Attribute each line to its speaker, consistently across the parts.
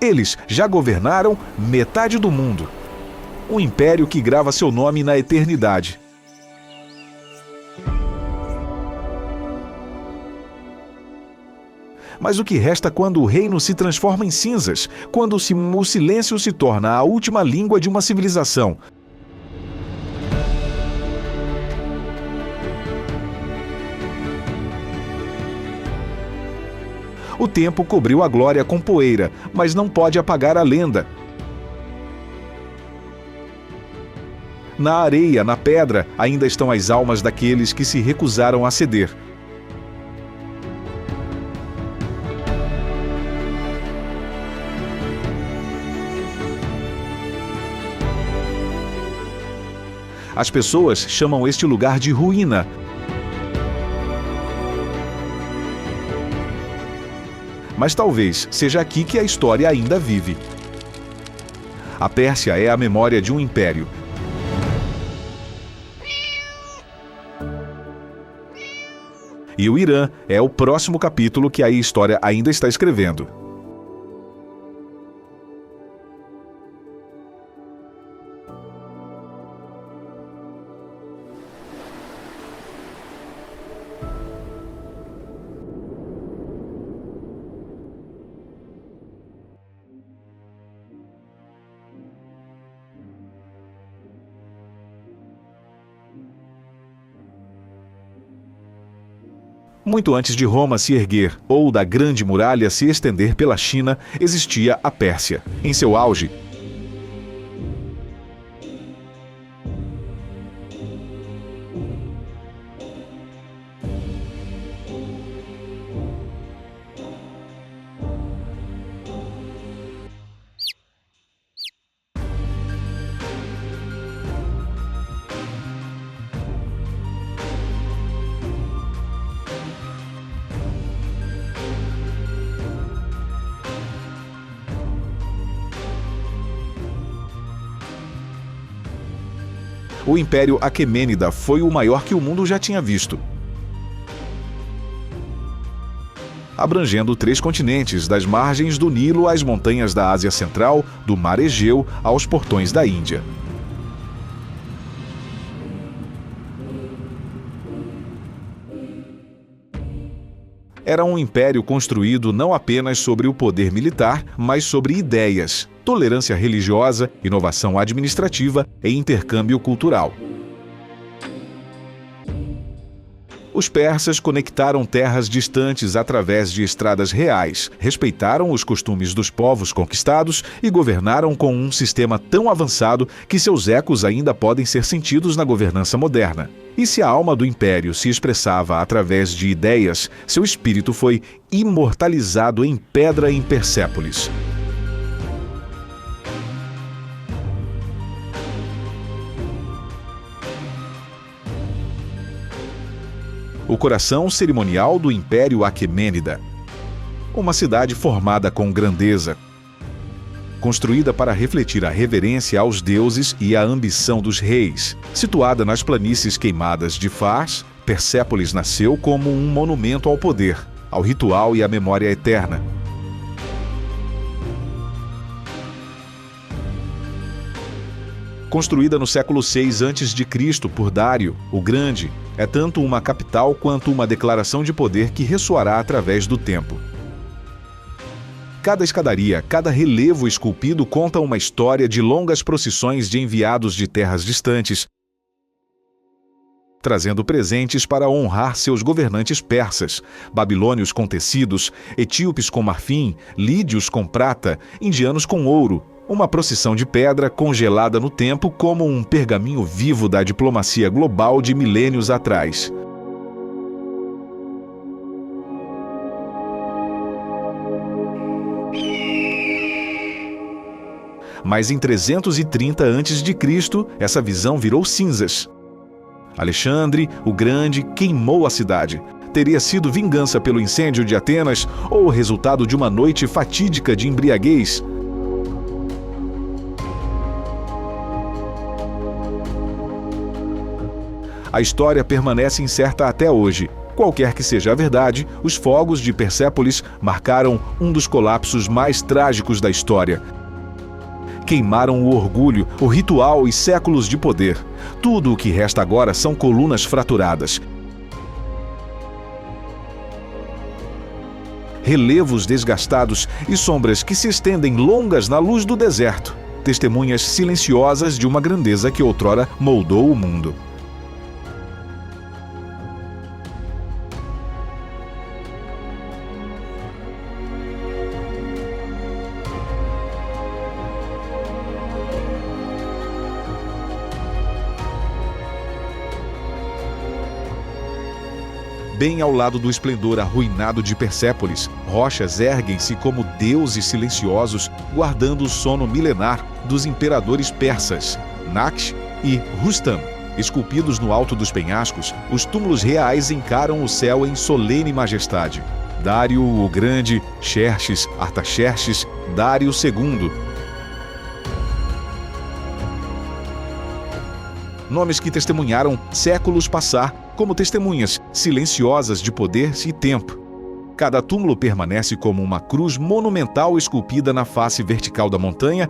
Speaker 1: Eles já governaram metade do mundo. Um império que grava seu nome na eternidade. Mas o que resta quando o reino se transforma em cinzas? Quando o silêncio se torna a última língua de uma civilização? O tempo cobriu a glória com poeira, mas não pode apagar a lenda. Na areia, na pedra, ainda estão as almas daqueles que se recusaram a ceder. As pessoas chamam este lugar de ruína. Mas talvez seja aqui que a história ainda vive. A Pérsia é a memória de um império. E o Irã é o próximo capítulo que a história ainda está escrevendo. Muito antes de Roma se erguer ou da Grande Muralha se estender pela China, existia a Pérsia. Em seu auge, o Império Aquemênida foi o maior que o mundo já tinha visto, abrangendo 3 continentes, das margens do Nilo às montanhas da Ásia Central, do Mar Egeu aos portões da Índia. Era um império construído não apenas sobre o poder militar, mas sobre ideias, tolerância religiosa, inovação administrativa e intercâmbio cultural. Os persas conectaram terras distantes através de estradas reais, respeitaram os costumes dos povos conquistados e governaram com um sistema tão avançado que seus ecos ainda podem ser sentidos na governança moderna. E se a alma do império se expressava através de ideias, seu espírito foi imortalizado em pedra em Persépolis. O coração cerimonial do Império Aquemênida. Uma cidade formada com grandeza, construída para refletir a reverência aos deuses e a ambição dos reis. Situada nas planícies queimadas de Fars, Persépolis nasceu como um monumento ao poder, ao ritual e à memória eterna. Construída no século VI a.C. por Dário, o Grande, é tanto uma capital quanto uma declaração de poder que ressoará através do tempo. Cada escadaria, cada relevo esculpido conta uma história de longas procissões de enviados de terras distantes, trazendo presentes para honrar seus governantes persas, babilônios com tecidos, etíopes com marfim, lídios com prata, indianos com ouro. Uma procissão de pedra congelada no tempo como um pergaminho vivo da diplomacia global de milênios atrás. Mas em 330 a.C., essa visão virou cinzas. Alexandre, o Grande, queimou a cidade. Teria sido vingança pelo incêndio de Atenas ou o resultado de uma noite fatídica de embriaguez? A história permanece incerta até hoje. Qualquer que seja a verdade, os fogos de Persépolis marcaram um dos colapsos mais trágicos da história. Queimaram o orgulho, o ritual e séculos de poder. Tudo o que resta agora são colunas fraturadas, relevos desgastados e sombras que se estendem longas na luz do deserto, testemunhas silenciosas de uma grandeza que outrora moldou o mundo. Bem ao lado do esplendor arruinado de Persépolis, rochas erguem-se como deuses silenciosos, guardando o sono milenar dos imperadores persas, Naksh e Rustam. Esculpidos no alto dos penhascos, os túmulos reais encaram o céu em solene majestade. Dário o Grande, Xerxes, Artaxerxes, Dário II. Nomes que testemunharam séculos passar como testemunhas silenciosas de poder e tempo. Cada túmulo permanece como uma cruz monumental esculpida na face vertical da montanha,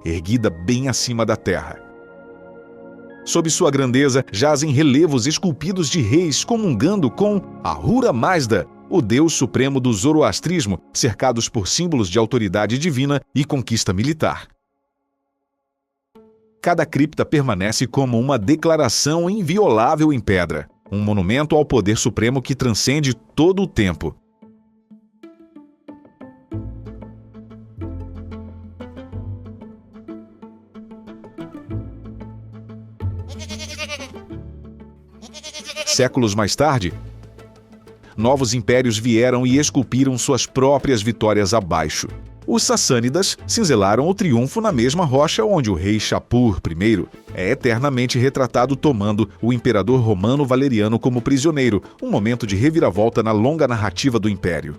Speaker 1: erguida bem acima da terra. Sob sua grandeza, jazem relevos esculpidos de reis comungando com Ahura Mazda, o deus supremo do zoroastrismo, cercados por símbolos de autoridade divina e conquista militar. Cada cripta permanece como uma declaração inviolável em pedra, um monumento ao poder supremo que transcende todo o tempo. Séculos mais tarde, novos impérios vieram e esculpiram suas próprias vitórias abaixo. Os sassânidas cinzelaram o triunfo na mesma rocha onde o rei Shapur I é eternamente retratado tomando o imperador romano Valeriano como prisioneiro, um momento de reviravolta na longa narrativa do império.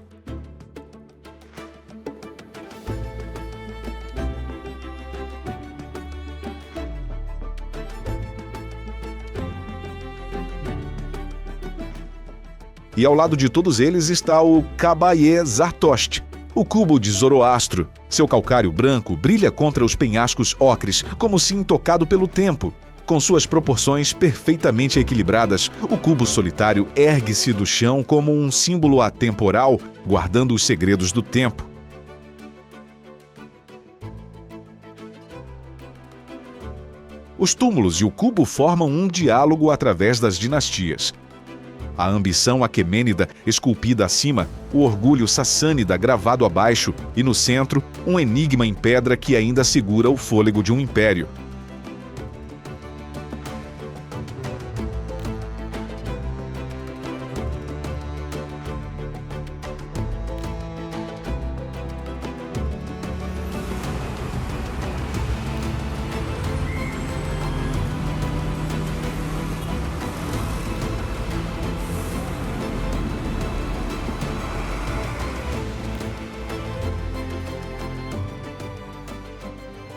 Speaker 1: E ao lado de todos eles está o Kabaye Zartost, o cubo de Zoroastro. Seu calcário branco brilha contra os penhascos ocres, como se intocado pelo tempo. Com suas proporções perfeitamente equilibradas, o cubo solitário ergue-se do chão como um símbolo atemporal, guardando os segredos do tempo. Os túmulos e o cubo formam um diálogo através das dinastias. A ambição aquemênida esculpida acima, o orgulho sassânida gravado abaixo e no centro, um enigma em pedra que ainda segura o fôlego de um império.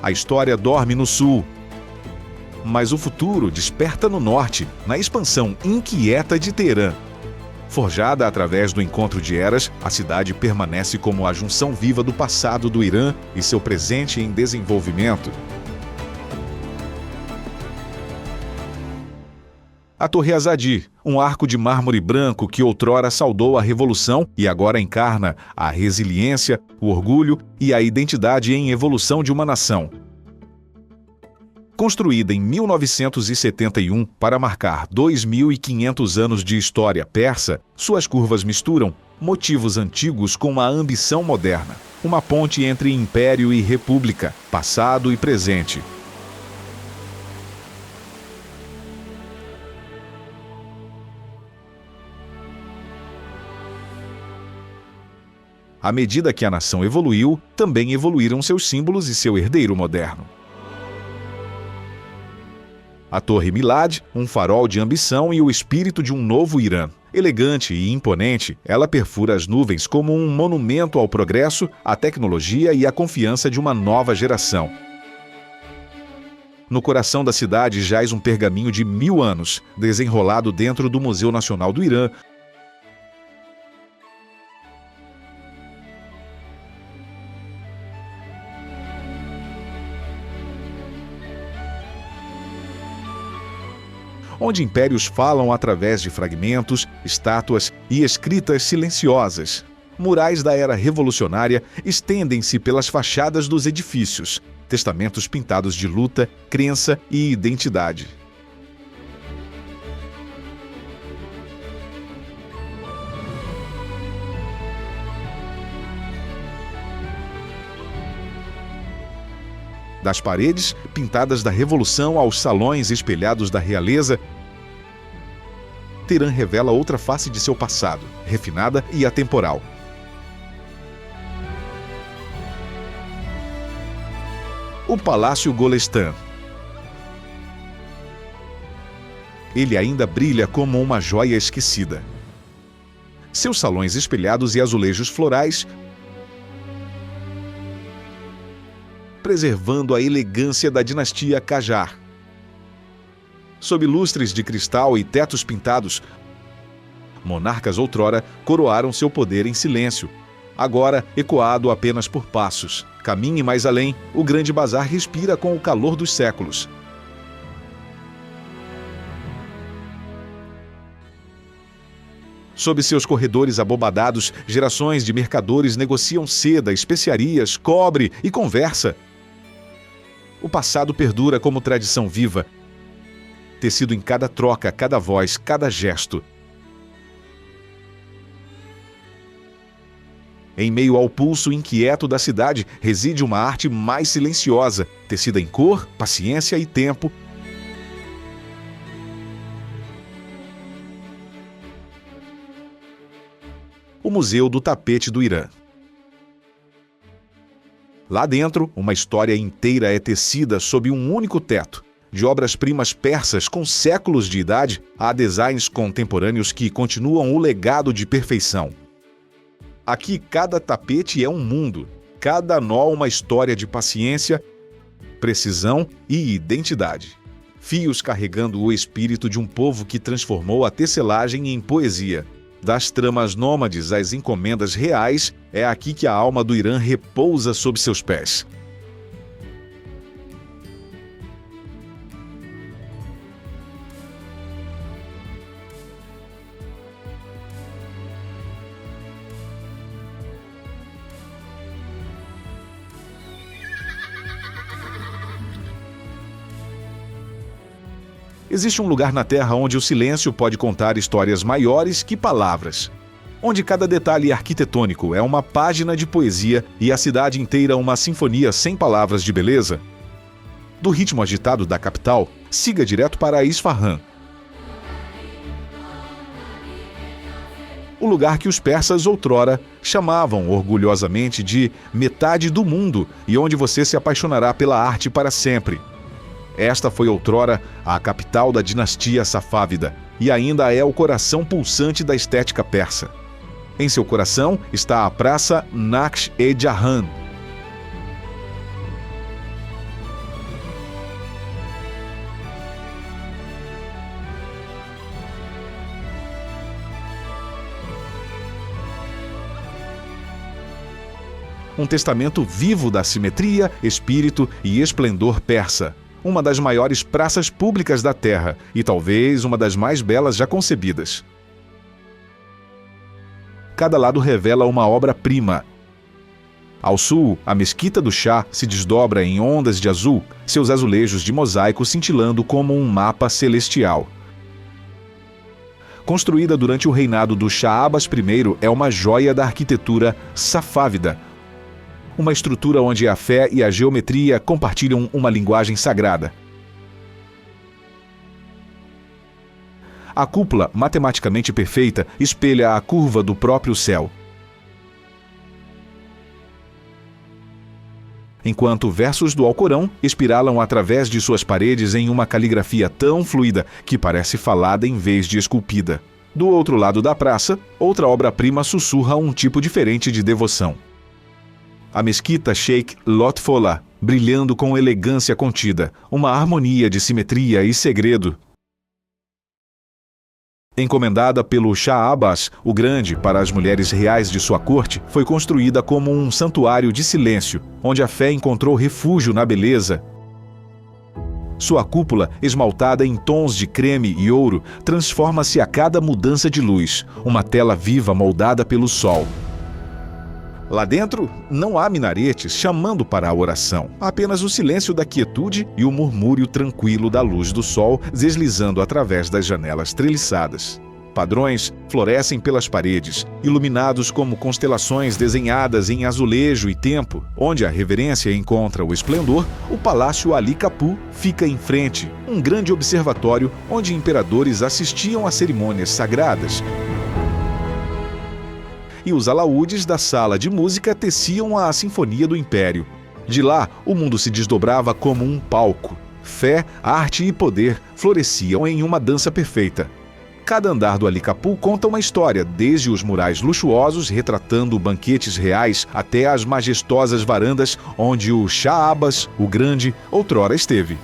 Speaker 1: A história dorme no sul, mas o futuro desperta no norte, na expansão inquieta de Teherã. Forjada através do encontro de eras, a cidade permanece como a junção viva do passado do Irã e seu presente em desenvolvimento. A Torre Azadi, um arco de mármore branco que outrora saudou a revolução e agora encarna a resiliência, o orgulho e a identidade em evolução de uma nação. Construída em 1971 para marcar 2.500 anos de história persa, suas curvas misturam motivos antigos com a ambição moderna, uma ponte entre império e república, passado e presente. À medida que a nação evoluiu, também evoluíram seus símbolos e seu herdeiro moderno. A Torre Milad, um farol de ambição e o espírito de um novo Irã. Elegante e imponente, ela perfura as nuvens como um monumento ao progresso, à tecnologia e à confiança de uma nova geração. No coração da cidade jaz um pergaminho de 1000 anos, desenrolado dentro do Museu Nacional do Irã. Onde impérios falam através de fragmentos, estátuas e escritas silenciosas. Murais da era revolucionária estendem-se pelas fachadas dos edifícios, testamentos pintados de luta, crença e identidade. Das paredes pintadas da Revolução aos salões espelhados da realeza, Teherã revela outra face de seu passado, refinada e atemporal. O Palácio Golestan. Ele ainda brilha como uma joia esquecida. Seus salões espelhados e azulejos florais, preservando a elegância da dinastia Qajar. Sob lustres de cristal e tetos pintados, monarcas outrora coroaram seu poder em silêncio, agora ecoado apenas por passos. Caminhe mais além, o grande bazar respira com o calor dos séculos. Sob seus corredores abobadados, gerações de mercadores negociam seda, especiarias, cobre e conversa. O passado perdura como tradição viva, tecido em cada troca, cada voz, cada gesto. Em meio ao pulso inquieto da cidade, reside uma arte mais silenciosa, tecida em cor, paciência e tempo. O Museu do Tapete do Irã. Lá dentro, uma história inteira é tecida sob um único teto. De obras-primas persas com séculos de idade a designs contemporâneos que continuam o legado de perfeição. Aqui cada tapete é um mundo, cada nó uma história de paciência, precisão e identidade. Fios carregando o espírito de um povo que transformou a tecelagem em poesia. Das tramas nômades às encomendas reais, é aqui que a alma do Irã repousa sob seus pés. Existe um lugar na Terra onde o silêncio pode contar histórias maiores que palavras. Onde cada detalhe arquitetônico é uma página de poesia e a cidade inteira uma sinfonia sem palavras de beleza. Do ritmo agitado da capital, siga direto para Isfahan. O lugar que os persas outrora chamavam orgulhosamente de metade do mundo e onde você se apaixonará pela arte para sempre. Esta foi outrora a capital da dinastia Safávida e ainda é o coração pulsante da estética persa. Em seu coração está a Praça Naksh-e-Jahan. Um testamento vivo da simetria, espírito e esplendor persa. Uma das maiores praças públicas da Terra e talvez uma das mais belas já concebidas. Cada lado revela uma obra-prima. Ao sul, a Mesquita do Chá se desdobra em ondas de azul, seus azulejos de mosaico cintilando como um mapa celestial. Construída durante o reinado do Shah Abbas I, é uma joia da arquitetura safávida, uma estrutura onde a fé e a geometria compartilham uma linguagem sagrada. A cúpula, matematicamente perfeita, espelha a curva do próprio céu. Enquanto versos do Alcorão espiralam através de suas paredes em uma caligrafia tão fluida que parece falada em vez de esculpida. Do outro lado da praça, outra obra-prima sussurra um tipo diferente de devoção. A Mesquita Sheikh Lotfollah, brilhando com elegância contida, uma harmonia de simetria e segredo. Encomendada pelo Shah Abbas, o Grande, para as mulheres reais de sua corte, foi construída como um santuário de silêncio, onde a fé encontrou refúgio na beleza. Sua cúpula, esmaltada em tons de creme e ouro, transforma-se a cada mudança de luz, uma tela viva moldada pelo sol. Lá dentro, não há minaretes chamando para a oração, apenas o silêncio da quietude e o murmúrio tranquilo da luz do sol deslizando através das janelas treliçadas. Padrões florescem pelas paredes, iluminados como constelações desenhadas em azulejo e tempo. Onde a reverência encontra o esplendor, o Palácio Ali Kapu fica em frente, um grande observatório onde imperadores assistiam a cerimônias sagradas. E os alaúdes da sala de música teciam a sinfonia do império. De lá, o mundo se desdobrava como um palco. Fé, arte e poder floresciam em uma dança perfeita. Cada andar do Ali Kapu conta uma história, desde os murais luxuosos retratando banquetes reais até as majestosas varandas onde o Shah Abbas, o Grande, outrora esteve.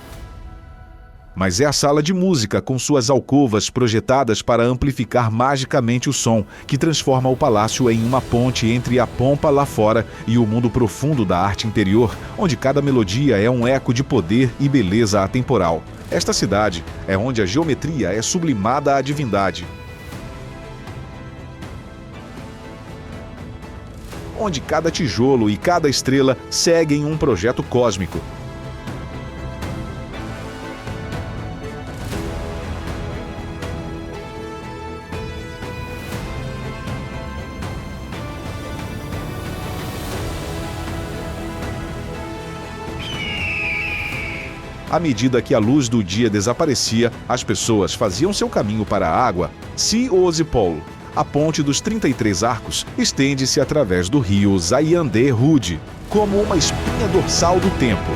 Speaker 1: Mas é a sala de música, com suas alcovas projetadas para amplificar magicamente o som, que transforma o palácio em uma ponte entre a pompa lá fora e o mundo profundo da arte interior, onde cada melodia é um eco de poder e beleza atemporal. Esta cidade é onde a geometria é sublimada à divindade. Onde cada tijolo e cada estrela seguem um projeto cósmico. À medida que a luz do dia desaparecia, as pessoas faziam seu caminho para a água. Si-Ozi-Pol, a ponte dos 33 arcos, estende-se através do rio Zayandeh-Rud, como uma espinha dorsal do tempo.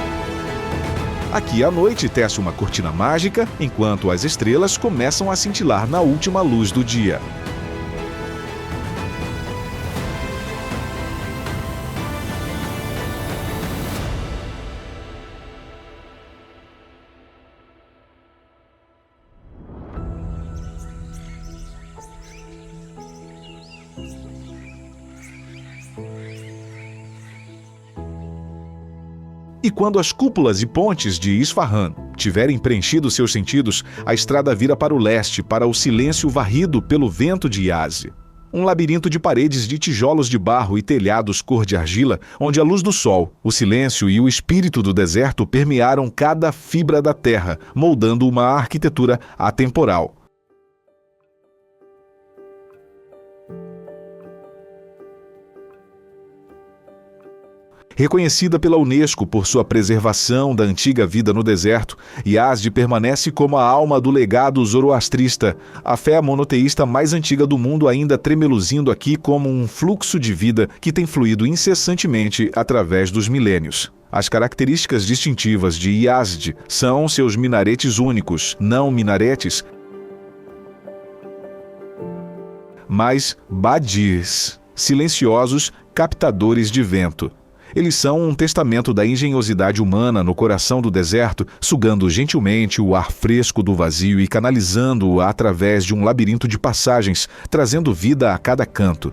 Speaker 1: Aqui a noite tece uma cortina mágica, enquanto as estrelas começam a cintilar na última luz do dia. E quando as cúpulas e pontes de Isfahan tiverem preenchido seus sentidos, a estrada vira para o leste, para o silêncio varrido pelo vento de Yazd. Um labirinto de paredes de tijolos de barro e telhados cor de argila, onde a luz do sol, o silêncio e o espírito do deserto permearam cada fibra da terra, moldando uma arquitetura atemporal. Reconhecida pela Unesco por sua preservação da antiga vida no deserto, Yazd permanece como a alma do legado zoroastrista, a fé monoteísta mais antiga do mundo, ainda tremeluzindo aqui como um fluxo de vida que tem fluído incessantemente através dos milênios. As características distintivas de Yazd são seus minaretes únicos, não minaretes, mas badis, silenciosos captadores de vento. Eles são um testamento da engenhosidade humana no coração do deserto, sugando gentilmente o ar fresco do vazio e canalizando-o através de um labirinto de passagens, trazendo vida a cada canto.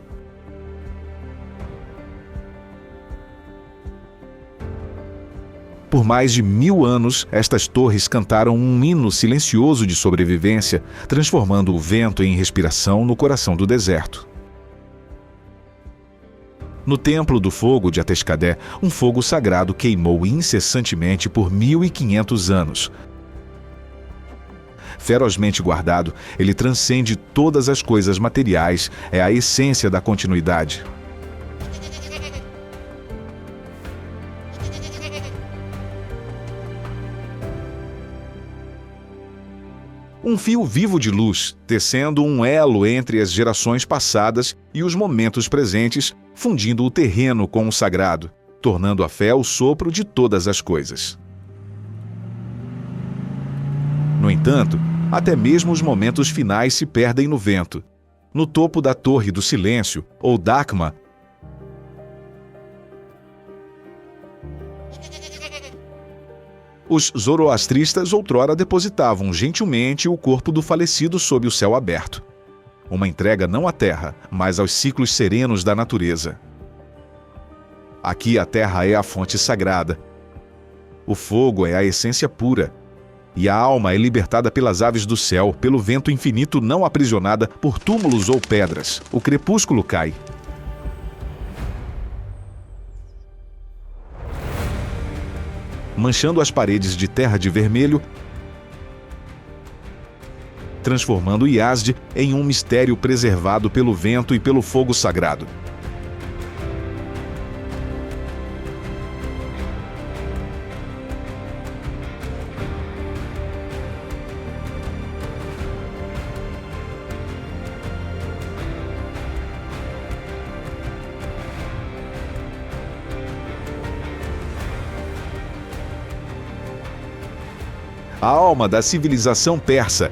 Speaker 1: Por mais de 1000 anos, estas torres cantaram um hino silencioso de sobrevivência, transformando o vento em respiração no coração do deserto. No Templo do Fogo de Ateshkadé, um fogo sagrado queimou incessantemente por 1500 anos. Ferozmente guardado, ele transcende todas as coisas materiais, é a essência da continuidade. Um fio vivo de luz, tecendo um elo entre as gerações passadas e os momentos presentes, fundindo o terreno com o sagrado, tornando a fé o sopro de todas as coisas. No entanto, até mesmo os momentos finais se perdem no vento. No topo da Torre do Silêncio, ou Dakma, Os zoroastristas outrora depositavam gentilmente o corpo do falecido sob o céu aberto. Uma entrega não à terra, mas aos ciclos serenos da natureza. Aqui a terra é a fonte sagrada. O fogo é a essência pura. E a alma é libertada pelas aves do céu, pelo vento infinito, não aprisionada por túmulos ou pedras. O crepúsculo cai. Manchando as paredes de terra de vermelho, transformando Yazd em um mistério preservado pelo vento e pelo fogo sagrado. A alma da civilização persa.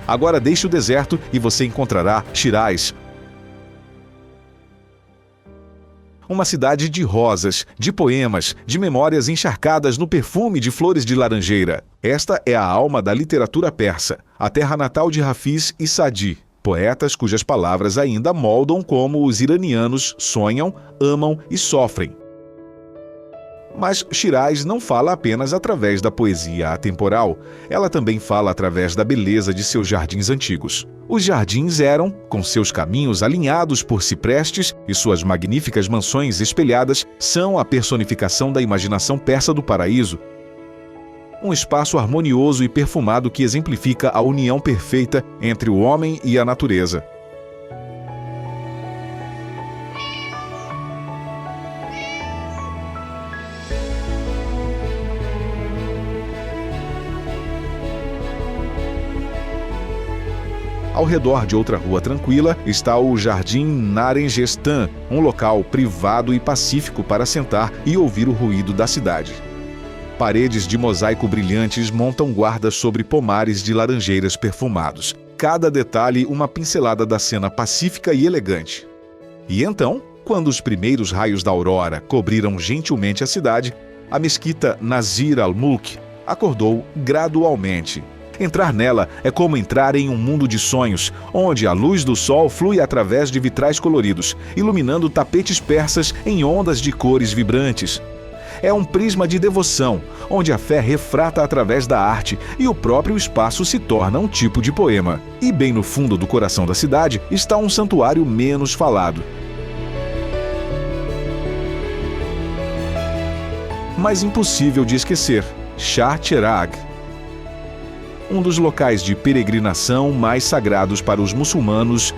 Speaker 1: Agora deixe o deserto e você encontrará Shiraz. Uma cidade de rosas, de poemas, de memórias encharcadas no perfume de flores de laranjeira. Esta é a alma da literatura persa, a terra natal de Hafiz e Sadi, poetas cujas palavras ainda moldam como os iranianos sonham, amam e sofrem. Mas Shiraz não fala apenas através da poesia atemporal, ela também fala através da beleza de seus jardins antigos. Os jardins eram, com seus caminhos alinhados por ciprestes e suas magníficas mansões espelhadas, são a personificação da imaginação persa do paraíso. Um espaço harmonioso e perfumado que exemplifica a união perfeita entre o homem e a natureza. Ao redor de outra rua tranquila está o Jardim Narengestan, um local privado e pacífico para sentar e ouvir o ruído da cidade. Paredes de mosaico brilhantes montam guarda sobre pomares de laranjeiras perfumados. Cada detalhe uma pincelada da cena pacífica e elegante. E então, quando os primeiros raios da aurora cobriram gentilmente a cidade, a mesquita Nazir al-Mulk acordou gradualmente. Entrar nela é como entrar em um mundo de sonhos, onde a luz do sol flui através de vitrais coloridos, iluminando tapetes persas em ondas de cores vibrantes. É um prisma de devoção, onde a fé refrata através da arte e o próprio espaço se torna um tipo de poema. E bem no fundo do coração da cidade está um santuário menos falado. Mas impossível de esquecer, Shah Cheragh. Um dos locais de peregrinação mais sagrados para os muçulmanos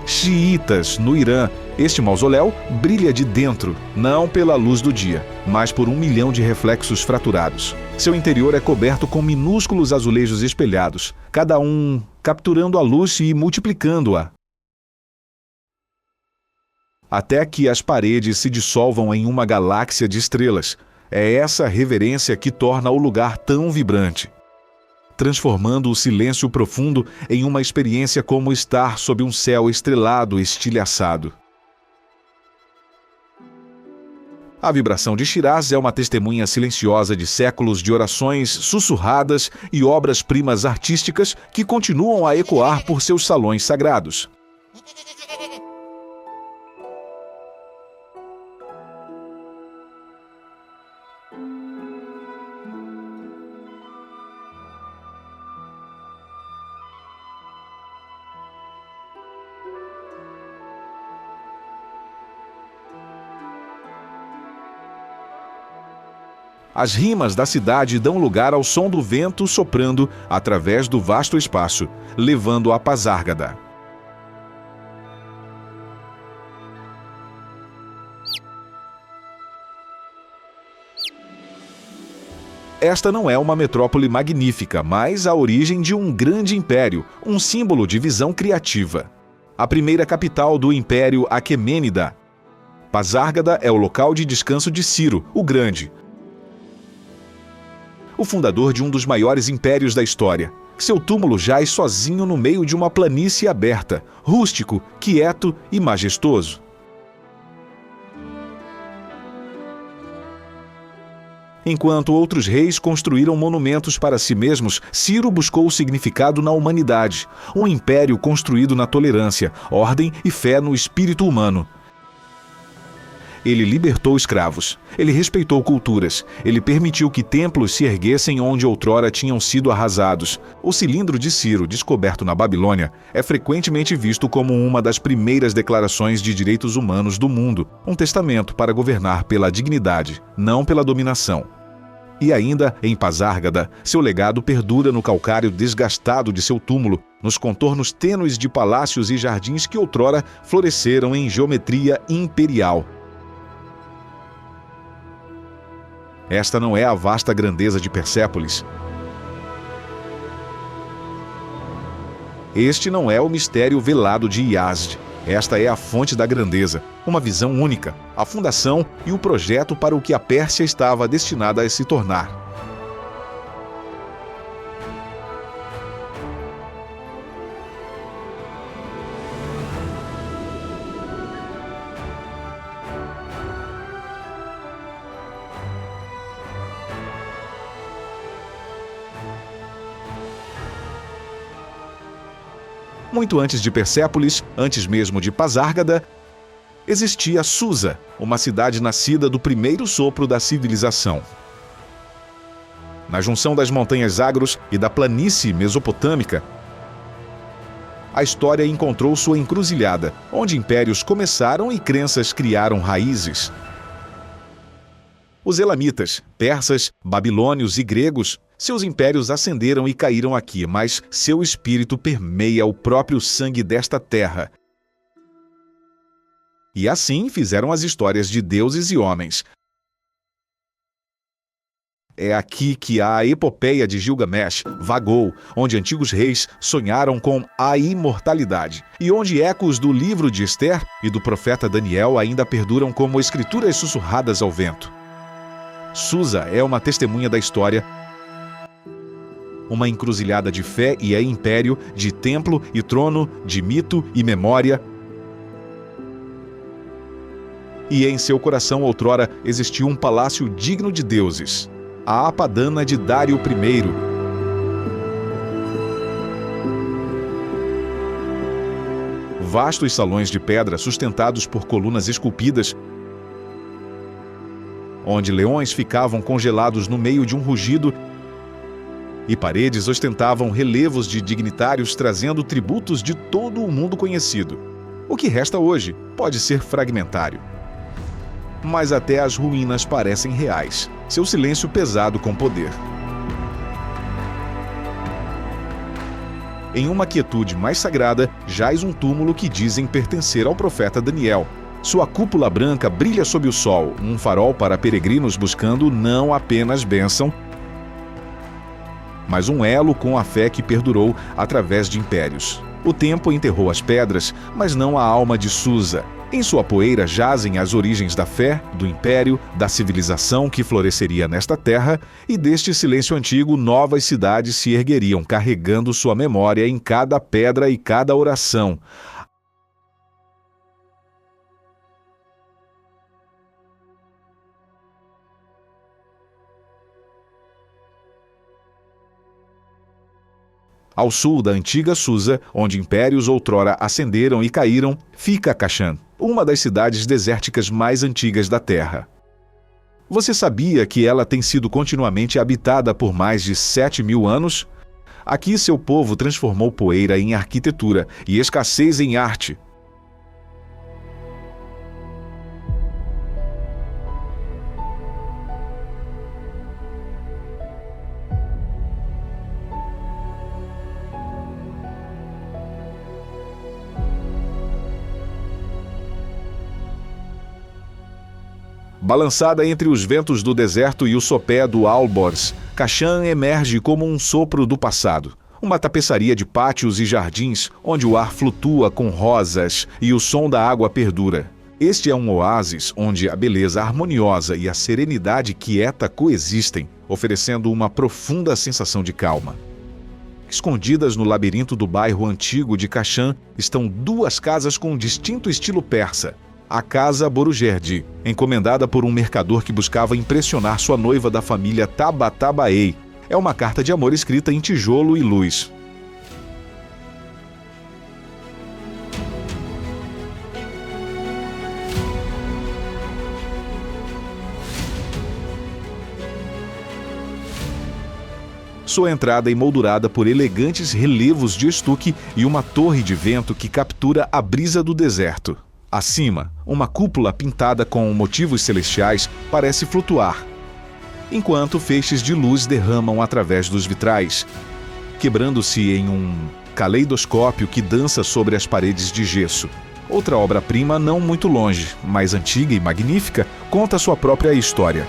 Speaker 1: xiitas no Irã. Este mausoléu brilha de dentro, não pela luz do dia, mas por 1 milhão de reflexos fraturados. Seu interior é coberto com minúsculos azulejos espelhados, cada um capturando a luz e multiplicando-a, até que as paredes se dissolvam em uma galáxia de estrelas. É essa reverência que torna o lugar tão vibrante, transformando o silêncio profundo em uma experiência como estar sob um céu estrelado estilhaçado. A vibração de Shiraz é uma testemunha silenciosa de séculos de orações sussurradas e obras-primas artísticas que continuam a ecoar por seus salões sagrados. As rimas da cidade dão lugar ao som do vento soprando através do vasto espaço, levando a Pasárgada. Esta não é uma metrópole magnífica, mas a origem de um grande império, um símbolo de visão criativa. A primeira capital do Império Aquemênida. Pasárgada é o local de descanso de Ciro, o Grande, o fundador de um dos maiores impérios da história. Seu túmulo jaz sozinho no meio de uma planície aberta, rústico, quieto e majestoso. Enquanto outros reis construíram monumentos para si mesmos, Ciro buscou o significado na humanidade, um império construído na tolerância, ordem e fé no espírito humano. Ele libertou escravos, ele respeitou culturas, ele permitiu que templos se erguessem onde outrora tinham sido arrasados. O cilindro de Ciro, descoberto na Babilônia, é frequentemente visto como uma das primeiras declarações de direitos humanos do mundo, um testamento para governar pela dignidade, não pela dominação. E ainda, em Pasárgada, seu legado perdura no calcário desgastado de seu túmulo, nos contornos tênues de palácios e jardins que outrora floresceram em geometria imperial. Esta não é a vasta grandeza de Persépolis. Este não é o mistério velado de Yazd. Esta é a fonte da grandeza, uma visão única, a fundação e o projeto para o que a Pérsia estava destinada a se tornar. Muito antes de Persépolis, antes mesmo de Pasárgada, existia Susa, uma cidade nascida do primeiro sopro da civilização. Na junção das montanhas Zagros e da planície mesopotâmica, a história encontrou sua encruzilhada, onde impérios começaram e crenças criaram raízes. Os elamitas, persas, babilônios e gregos, seus impérios ascenderam e caíram aqui, mas seu espírito permeia o próprio sangue desta terra. E assim fizeram as histórias de deuses e homens. É aqui que a epopeia de Gilgamesh vagou, onde antigos reis sonharam com a imortalidade, e onde ecos do livro de Ester e do profeta Daniel ainda perduram como escrituras sussurradas ao vento. Susa é uma testemunha da história, uma encruzilhada de fé e império, de templo e trono, de mito e memória. E em seu coração outrora existiu um palácio digno de deuses, a Apadana de Dário I. Vastos salões de pedra sustentados por colunas esculpidas, onde leões ficavam congelados no meio de um rugido, e paredes ostentavam relevos de dignitários trazendo tributos de todo o mundo conhecido. O que resta hoje pode ser fragmentário. Mas até as ruínas parecem reais, seu silêncio pesado com poder. Em uma quietude mais sagrada, jaz um túmulo que dizem pertencer ao profeta Daniel. Sua cúpula branca brilha sob o sol, um farol para peregrinos buscando não apenas bênção, mas um elo com a fé que perdurou através de impérios. O tempo enterrou as pedras, mas não a alma de Susa. Em sua poeira jazem as origens da fé, do império, da civilização que floresceria nesta terra, e deste silêncio antigo novas cidades se ergueriam, carregando sua memória em cada pedra e cada oração. Ao sul da antiga Susa, onde impérios outrora ascenderam e caíram, fica Kashan, uma das cidades desérticas mais antigas da Terra. Você sabia que ela tem sido continuamente habitada por mais de 7.000 anos? Aqui seu povo transformou poeira em arquitetura e escassez em arte. Balançada entre os ventos do deserto e o sopé do Alborz, Kashan emerge como um sopro do passado. Uma tapeçaria de pátios e jardins, onde o ar flutua com rosas e o som da água perdura. Este é um oásis onde a beleza harmoniosa e a serenidade quieta coexistem, oferecendo uma profunda sensação de calma. Escondidas no labirinto do bairro antigo de Kashan estão duas casas com um distinto estilo persa. A Casa Borujerdi, encomendada por um mercador que buscava impressionar sua noiva da família Tabatabaei. É uma carta de amor escrita em tijolo e luz. Sua entrada é emoldurada por elegantes relevos de estuque e uma torre de vento que captura a brisa do deserto. Acima, uma cúpula pintada com motivos celestiais parece flutuar, enquanto feixes de luz derramam através dos vitrais, quebrando-se em um caleidoscópio que dança sobre as paredes de gesso. Outra obra-prima não muito longe, mais antiga e magnífica, conta sua própria história.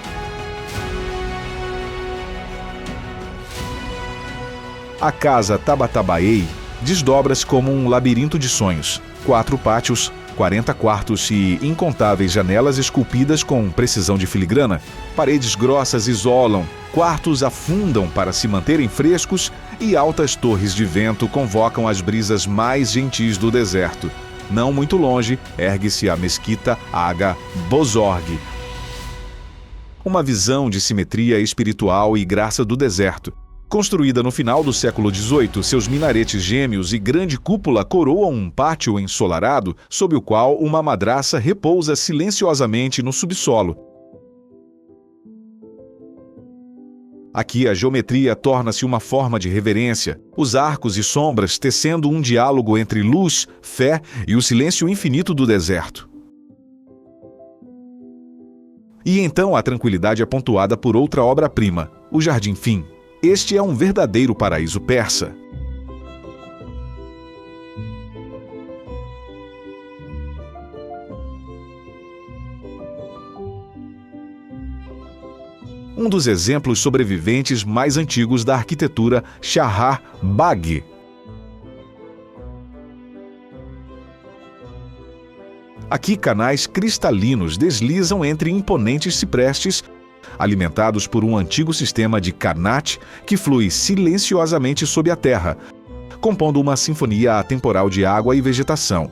Speaker 1: A Casa Tabatabaei desdobra-se como um labirinto de sonhos. 4 pátios, 40 quartos e incontáveis janelas esculpidas com precisão de filigrana. Paredes grossas isolam, quartos afundam para se manterem frescos e altas torres de vento convocam as brisas mais gentis do deserto. Não muito longe, ergue-se a Mesquita Aga Bozorg. Uma visão de simetria espiritual e graça do deserto. Construída no final do século XVIII, seus minaretes gêmeos e grande cúpula coroam um pátio ensolarado sob o qual uma madraça repousa silenciosamente no subsolo. Aqui a geometria torna-se uma forma de reverência, os arcos e sombras tecendo um diálogo entre luz, fé e o silêncio infinito do deserto. E então a tranquilidade é pontuada por outra obra-prima, o Jardim Fim. Este é um verdadeiro paraíso persa. Um dos exemplos sobreviventes mais antigos da arquitetura Chahar Bagh. Aqui canais cristalinos deslizam entre imponentes ciprestes, alimentados por um antigo sistema de Karnat que flui silenciosamente sob a terra, compondo uma sinfonia atemporal de água e vegetação.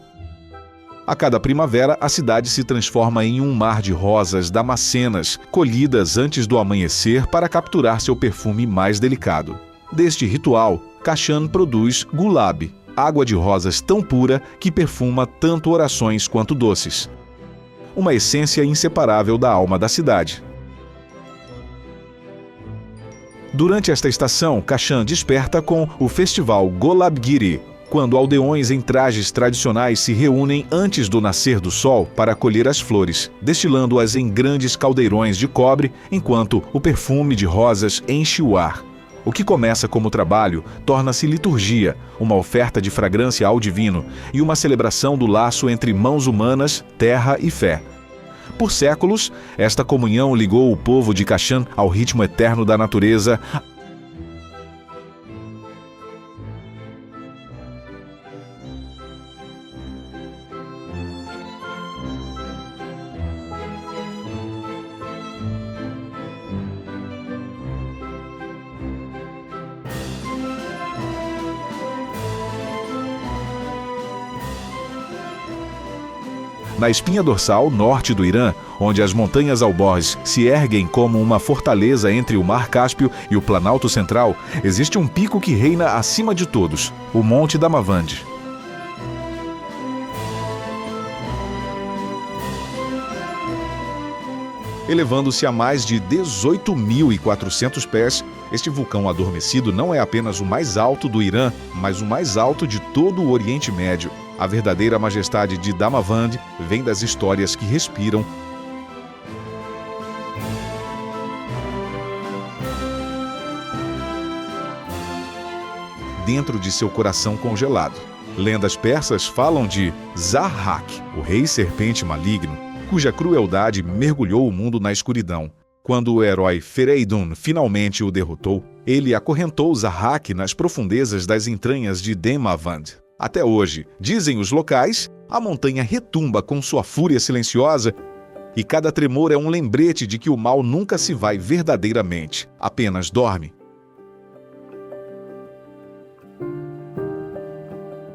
Speaker 1: A cada primavera, a cidade se transforma em um mar de rosas damascenas, colhidas antes do amanhecer para capturar seu perfume mais delicado. Deste ritual, Kashan produz gulab, água de rosas tão pura que perfuma tanto orações quanto doces. Uma essência inseparável da alma da cidade. Durante esta estação, Kashan desperta com o festival Golabgiri, quando aldeões em trajes tradicionais se reúnem antes do nascer do sol para colher as flores, destilando-as em grandes caldeirões de cobre, enquanto o perfume de rosas enche o ar. O que começa como trabalho torna-se liturgia, uma oferta de fragrância ao divino e uma celebração do laço entre mãos humanas, terra e fé. Por séculos, esta comunhão ligou o povo de Kashan ao ritmo eterno da natureza. Na espinha dorsal norte do Irã, onde as montanhas alborz se erguem como uma fortaleza entre o Mar Cáspio e o Planalto Central, existe um pico que reina acima de todos, o Monte Damavand. Elevando-se a mais de 18.400 pés, este vulcão adormecido não é apenas o mais alto do Irã, mas o mais alto de todo o Oriente Médio. A verdadeira majestade de Damavand vem das histórias que respiram dentro de seu coração congelado. Lendas persas falam de Zarhak, o rei serpente maligno, cuja crueldade mergulhou o mundo na escuridão. Quando o herói Fereidun finalmente o derrotou, ele acorrentou Zarhak nas profundezas das entranhas de Damavand. Até hoje, dizem os locais, a montanha retumba com sua fúria silenciosa e cada tremor é um lembrete de que o mal nunca se vai verdadeiramente, apenas dorme.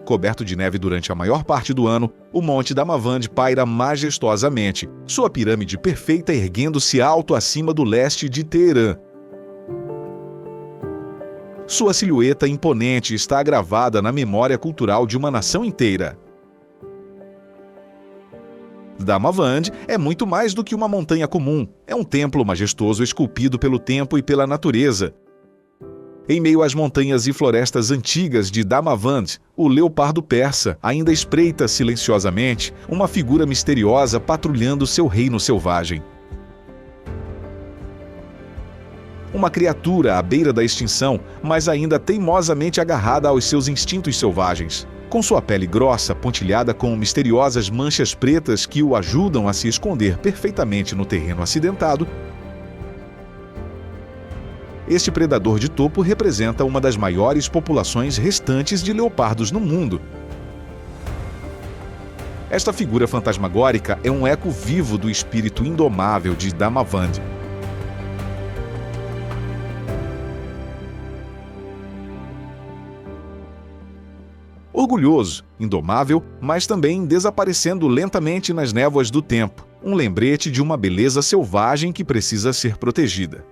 Speaker 1: Coberto de neve durante a maior parte do ano, o Monte Damavand paira majestosamente, sua pirâmide perfeita erguendo-se alto acima do leste de Teherã. Sua silhueta imponente está gravada na memória cultural de uma nação inteira. Damavand é muito mais do que uma montanha comum. É um templo majestoso esculpido pelo tempo e pela natureza. Em meio às montanhas e florestas antigas de Damavand, o leopardo persa ainda espreita silenciosamente uma figura misteriosa patrulhando seu reino selvagem. Uma criatura à beira da extinção, mas ainda teimosamente agarrada aos seus instintos selvagens. Com sua pele grossa, pontilhada com misteriosas manchas pretas que o ajudam a se esconder perfeitamente no terreno acidentado, este predador de topo representa uma das maiores populações restantes de leopardos no mundo. Esta figura fantasmagórica é um eco vivo do espírito indomável de Damavand. Orgulhoso, indomável, mas também desaparecendo lentamente nas névoas do tempo. Um lembrete de uma beleza selvagem que precisa ser protegida.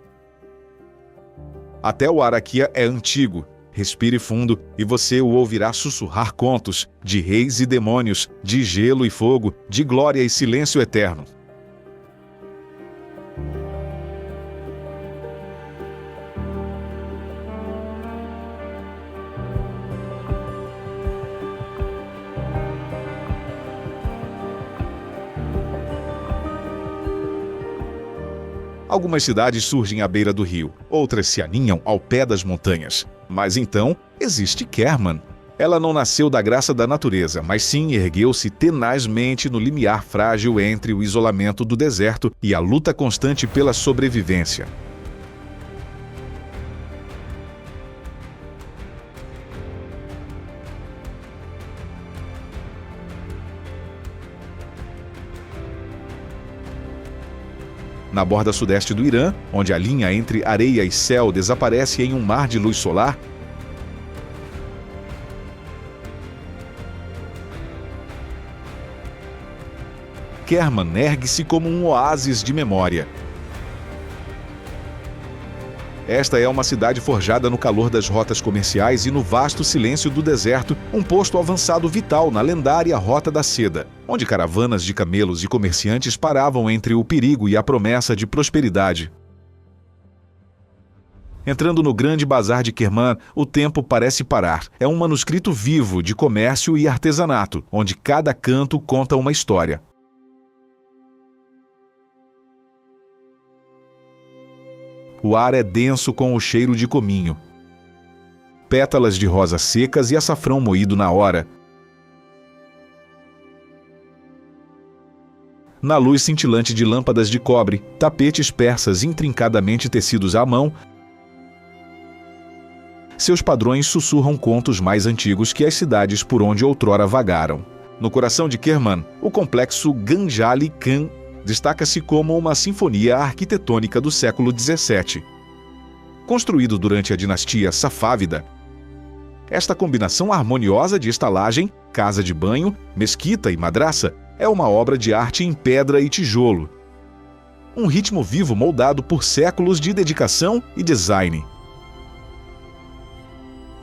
Speaker 1: Até o Araquia é antigo. Respire fundo e você o ouvirá sussurrar contos de reis e demônios, de gelo e fogo, de glória e silêncio eterno. Algumas cidades surgem à beira do rio, outras se aninham ao pé das montanhas. Mas então, existe Kerman. Ela não nasceu da graça da natureza, mas sim ergueu-se tenazmente no limiar frágil entre o isolamento do deserto e a luta constante pela sobrevivência. Na borda sudeste do Irã, onde a linha entre areia e céu desaparece em um mar de luz solar, Kerman ergue-se como um oásis de memória. Esta é uma cidade forjada no calor das rotas comerciais e no vasto silêncio do deserto, um posto avançado vital na lendária Rota da Seda, onde caravanas de camelos e comerciantes paravam entre o perigo e a promessa de prosperidade. Entrando no grande bazar de Kerman, o tempo parece parar. É um manuscrito vivo de comércio e artesanato, onde cada canto conta uma história. O ar é denso com o cheiro de cominho. Pétalas de rosa secas e açafrão moído na hora. Na luz cintilante de lâmpadas de cobre, tapetes persas intrincadamente tecidos à mão, seus padrões sussurram contos mais antigos que as cidades por onde outrora vagaram. No coração de Kerman, o complexo Ganjali Khan destaca-se como uma sinfonia arquitetônica do século XVII. Construído durante a dinastia Safávida, esta combinação harmoniosa de estalagem, casa de banho, mesquita e madraça é uma obra de arte em pedra e tijolo. Um ritmo vivo moldado por séculos de dedicação e design.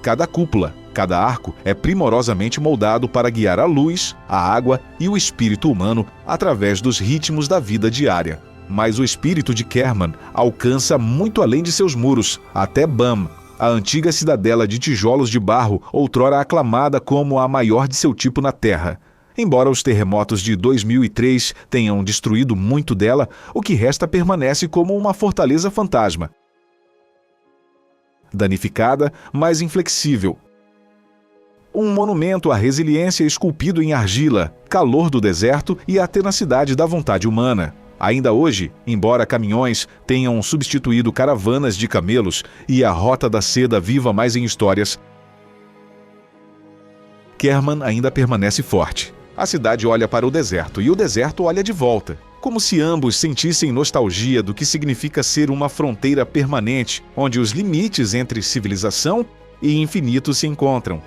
Speaker 1: Cada cúpula, cada arco é primorosamente moldado para guiar a luz, a água e o espírito humano através dos ritmos da vida diária. Mas o espírito de Kerman alcança muito além de seus muros, até Bam, a antiga cidadela de tijolos de barro, outrora aclamada como a maior de seu tipo na Terra. Embora os terremotos de 2003 tenham destruído muito dela, o que resta permanece como uma fortaleza fantasma. Danificada, mas inflexível. Um monumento à resiliência esculpido em argila, calor do deserto e a tenacidade da vontade humana. Ainda hoje, embora caminhões tenham substituído caravanas de camelos e a Rota da Seda viva mais em histórias, Kerman ainda permanece forte. A cidade olha para o deserto e o deserto olha de volta, como se ambos sentissem nostalgia do que significa ser uma fronteira permanente, onde os limites entre civilização e infinito se encontram.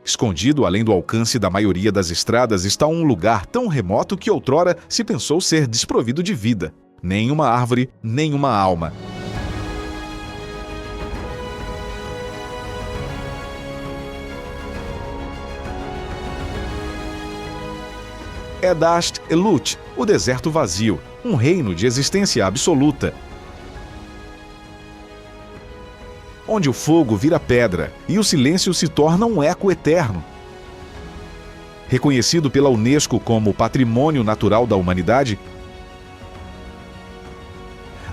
Speaker 1: Escondido além do alcance da maioria das estradas está um lugar tão remoto que outrora se pensou ser desprovido de vida. Nenhuma árvore, nenhuma alma. É Dasht Elut, o deserto vazio, um reino de existência absoluta, onde o fogo vira pedra e o silêncio se torna um eco eterno. Reconhecido pela Unesco como Patrimônio Natural da Humanidade,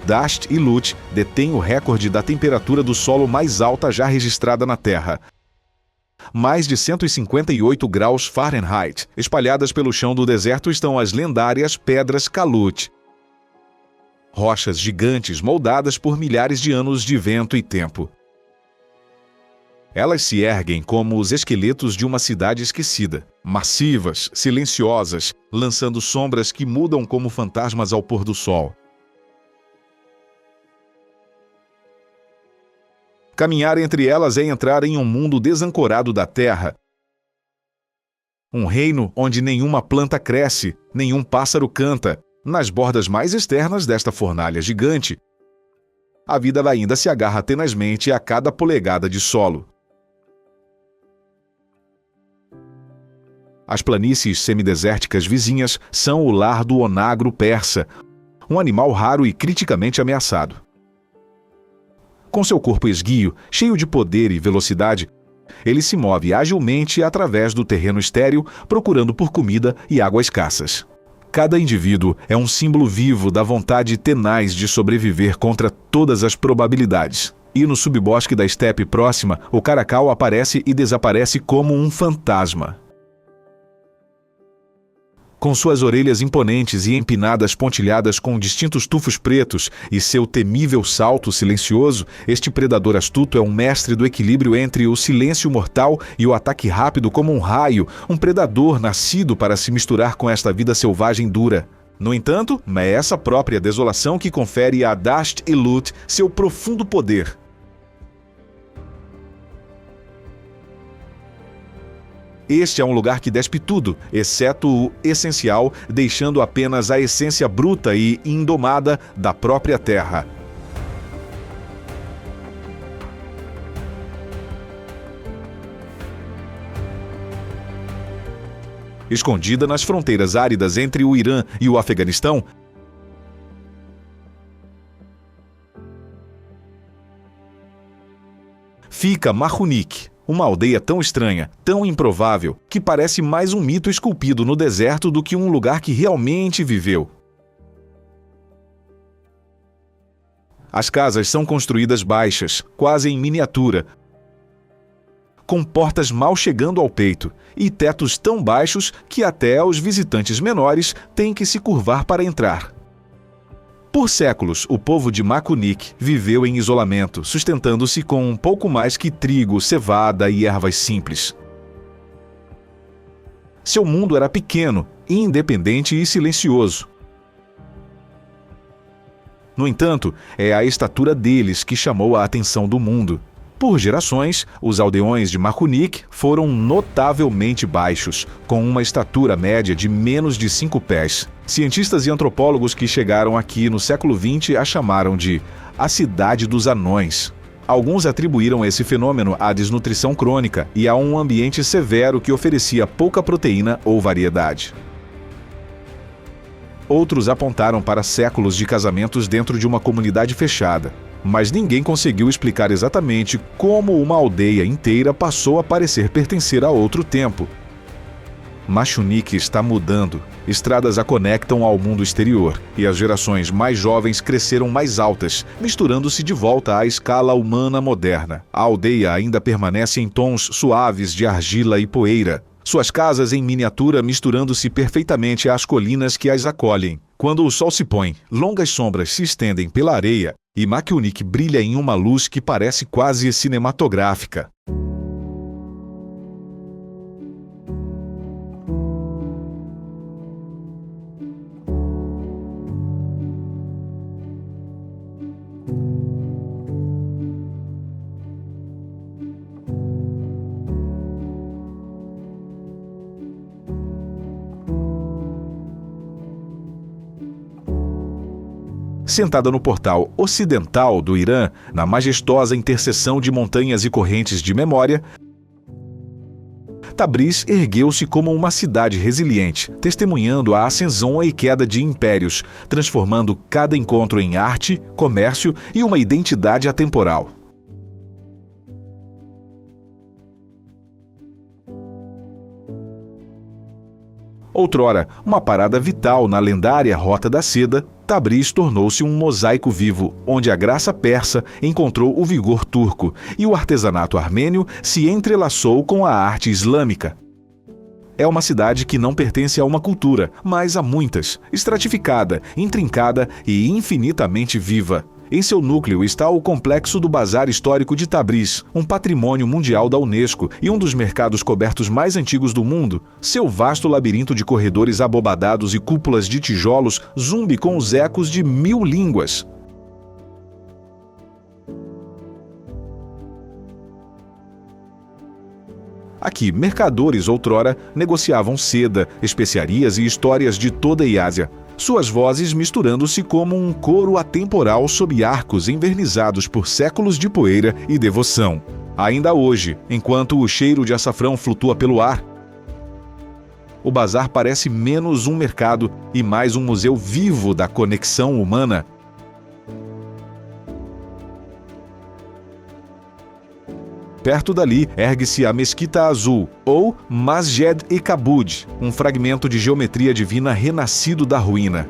Speaker 1: Dasht Elut detém o recorde da temperatura do solo mais alta já registrada na Terra. Mais de 158 graus Fahrenheit. Espalhadas pelo chão do deserto estão as lendárias Pedras Kalut. Rochas gigantes moldadas por milhares de anos de vento e tempo. Elas se erguem como os esqueletos de uma cidade esquecida, massivas, silenciosas, lançando sombras que mudam como fantasmas ao pôr do sol. Caminhar entre elas é entrar em um mundo desancorado da terra. Um reino onde nenhuma planta cresce, nenhum pássaro canta. Nas bordas mais externas desta fornalha gigante, a vida ainda se agarra tenazmente a cada polegada de solo. As planícies semidesérticas vizinhas são o lar do onagro persa, um animal raro e criticamente ameaçado. Com seu corpo esguio, cheio de poder e velocidade, ele se move agilmente através do terreno estéril, procurando por comida e água escassas. Cada indivíduo é um símbolo vivo da vontade tenaz de sobreviver contra todas as probabilidades. E no subbosque da estepe próxima, o caracal aparece e desaparece como um fantasma. Com suas orelhas imponentes e empinadas pontilhadas com distintos tufos pretos e seu temível salto silencioso, este predador astuto é um mestre do equilíbrio entre o silêncio mortal e o ataque rápido como um raio, um predador nascido para se misturar com esta vida selvagem dura. No entanto, é essa própria desolação que confere a Dasht Elut seu profundo poder. Este é um lugar que despe tudo, exceto o essencial, deixando apenas a essência bruta e indomada da própria terra. Escondida nas fronteiras áridas entre o Irã e o Afeganistão, fica Mahunik, uma aldeia tão estranha, tão improvável, que parece mais um mito esculpido no deserto do que um lugar que realmente viveu. As casas são construídas baixas, quase em miniatura, com portas mal chegando ao peito e tetos tão baixos que até os visitantes menores têm que se curvar para entrar. Por séculos, o povo de Mahunik viveu em isolamento, sustentando-se com um pouco mais que trigo, cevada e ervas simples. Seu mundo era pequeno, independente e silencioso. No entanto, é a estatura deles que chamou a atenção do mundo. Por gerações, os aldeões de Mahunik foram notavelmente baixos, com uma estatura média de menos de 5 pés. Cientistas e antropólogos que chegaram aqui no século XX a chamaram de a Cidade dos Anões. Alguns atribuíram esse fenômeno à desnutrição crônica e a um ambiente severo que oferecia pouca proteína ou variedade. Outros apontaram para séculos de casamentos dentro de uma comunidade fechada. Mas ninguém conseguiu explicar exatamente como uma aldeia inteira passou a parecer pertencer a outro tempo. Mahunik está mudando. Estradas a conectam ao mundo exterior, e as gerações mais jovens cresceram mais altas, misturando-se de volta à escala humana moderna. A aldeia ainda permanece em tons suaves de argila e poeira. Suas casas em miniatura misturando-se perfeitamente às colinas que as acolhem. Quando o sol se põe, longas sombras se estendem pela areia, e Mahunik brilha em uma luz que parece quase cinematográfica. Sentada no portal ocidental do Irã, na majestosa interseção de montanhas e correntes de memória, Tabriz ergueu-se como uma cidade resiliente, testemunhando a ascensão e queda de impérios, transformando cada encontro em arte, comércio e uma identidade atemporal. Outrora, uma parada vital na lendária Rota da Seda, Tabriz tornou-se um mosaico vivo, onde a graça persa encontrou o vigor turco e o artesanato armênio se entrelaçou com a arte islâmica. É uma cidade que não pertence a uma cultura, mas a muitas, estratificada, intrincada e infinitamente viva. Em seu núcleo está o complexo do Bazar Histórico de Tabriz, um patrimônio mundial da Unesco e um dos mercados cobertos mais antigos do mundo. Seu vasto labirinto de corredores abobadados e cúpulas de tijolos zumbe com os ecos de 1000 línguas. Aqui, mercadores outrora negociavam seda, especiarias e histórias de toda a Ásia. Suas vozes misturando-se como um coro atemporal sob arcos envernizados por séculos de poeira e devoção. Ainda hoje, enquanto o cheiro de açafrão flutua pelo ar, o bazar parece menos um mercado e mais um museu vivo da conexão humana. Perto dali, ergue-se a Mesquita Azul, ou Masjed-e-Kabud, um fragmento de geometria divina renascido da ruína.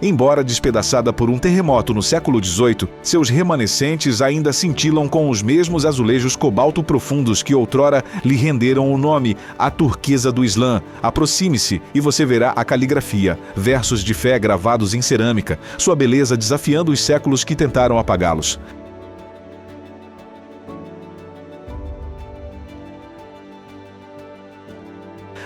Speaker 1: Embora despedaçada por um terremoto no século XVIII, seus remanescentes ainda cintilam com os mesmos azulejos cobalto profundos que outrora lhe renderam o nome, a turquesa do Islã. Aproxime-se e você verá a caligrafia, versos de fé gravados em cerâmica, sua beleza desafiando os séculos que tentaram apagá-los.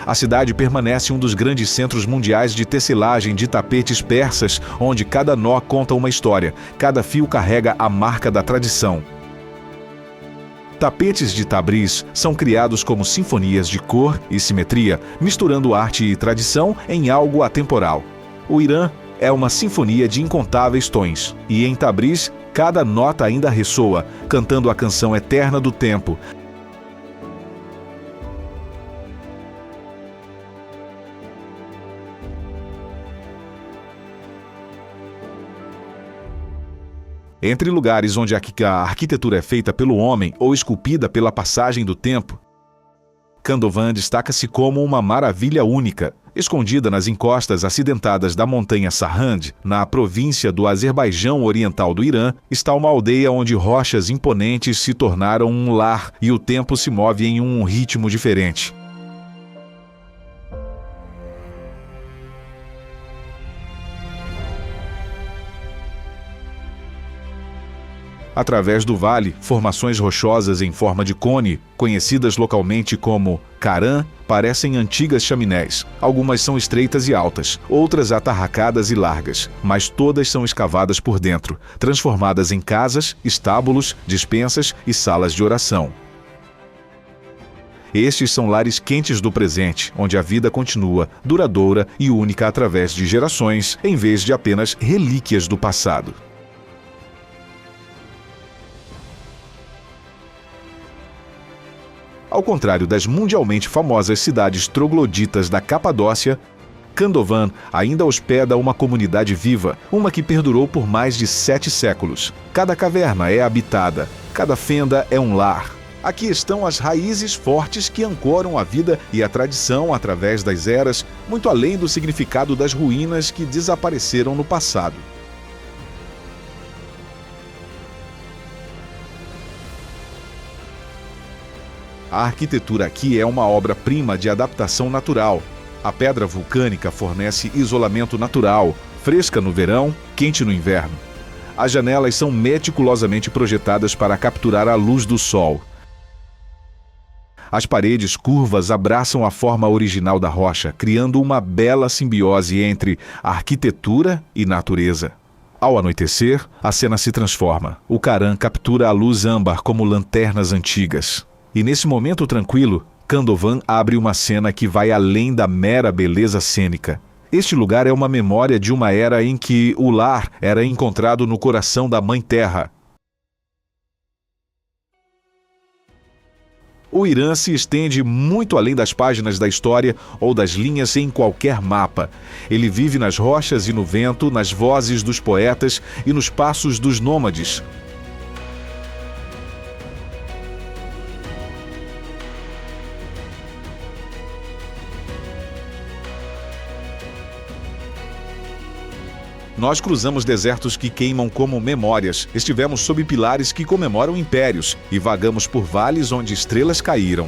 Speaker 1: A cidade permanece um dos grandes centros mundiais de tecelagem de tapetes persas, onde cada nó conta uma história, cada fio carrega a marca da tradição. Tapetes de Tabriz são criados como sinfonias de cor e simetria, misturando arte e tradição em algo atemporal. O Irã é uma sinfonia de incontáveis tons, e em Tabriz, cada nota ainda ressoa, cantando a canção eterna do tempo. Entre lugares onde a arquitetura é feita pelo homem ou esculpida pela passagem do tempo, Khandovan destaca-se como uma maravilha única. Escondida nas encostas acidentadas da montanha Sarhand, na província do Azerbaijão Oriental do Irã, está uma aldeia onde rochas imponentes se tornaram um lar e o tempo se move em um ritmo diferente. Através do vale, formações rochosas em forma de cone, conhecidas localmente como Karan, parecem antigas chaminés. Algumas são estreitas e altas, outras atarracadas e largas, mas todas são escavadas por dentro, transformadas em casas, estábulos, despensas e salas de oração. Estes são lares quentes do presente, onde a vida continua, duradoura e única através de gerações, em vez de apenas relíquias do passado. Ao contrário das mundialmente famosas cidades trogloditas da Capadócia, Khandovan ainda hospeda uma comunidade viva, uma que perdurou por mais de 7 séculos. Cada caverna é habitada, cada fenda é um lar. Aqui estão as raízes fortes que ancoram a vida e a tradição através das eras, muito além do significado das ruínas que desapareceram no passado. A arquitetura aqui é uma obra-prima de adaptação natural. A pedra vulcânica fornece isolamento natural, fresca no verão, quente no inverno. As janelas são meticulosamente projetadas para capturar a luz do sol. As paredes curvas abraçam a forma original da rocha, criando uma bela simbiose entre arquitetura e natureza. Ao anoitecer, a cena se transforma. O Karan captura a luz âmbar como lanternas antigas. E nesse momento tranquilo, Khandovan abre uma cena que vai além da mera beleza cênica. Este lugar é uma memória de uma era em que o lar era encontrado no coração da Mãe Terra. O Irã se estende muito além das páginas da história ou das linhas em qualquer mapa. Ele vive nas rochas e no vento, nas vozes dos poetas e nos passos dos nômades. Nós cruzamos desertos que queimam como memórias, estivemos sob pilares que comemoram impérios e vagamos por vales onde estrelas caíram.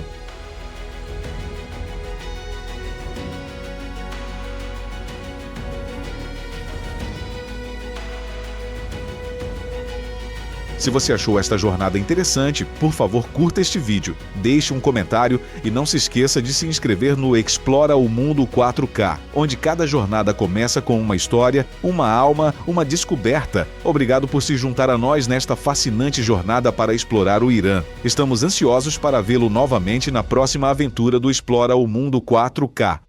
Speaker 1: Se você achou esta jornada interessante, por favor, curta este vídeo, deixe um comentário e não se esqueça de se inscrever no Explora o Mundo 4K, onde cada jornada começa com uma história, uma alma, uma descoberta. Obrigado por se juntar a nós nesta fascinante jornada para explorar o Irã. Estamos ansiosos para vê-lo novamente na próxima aventura do Explora o Mundo 4K.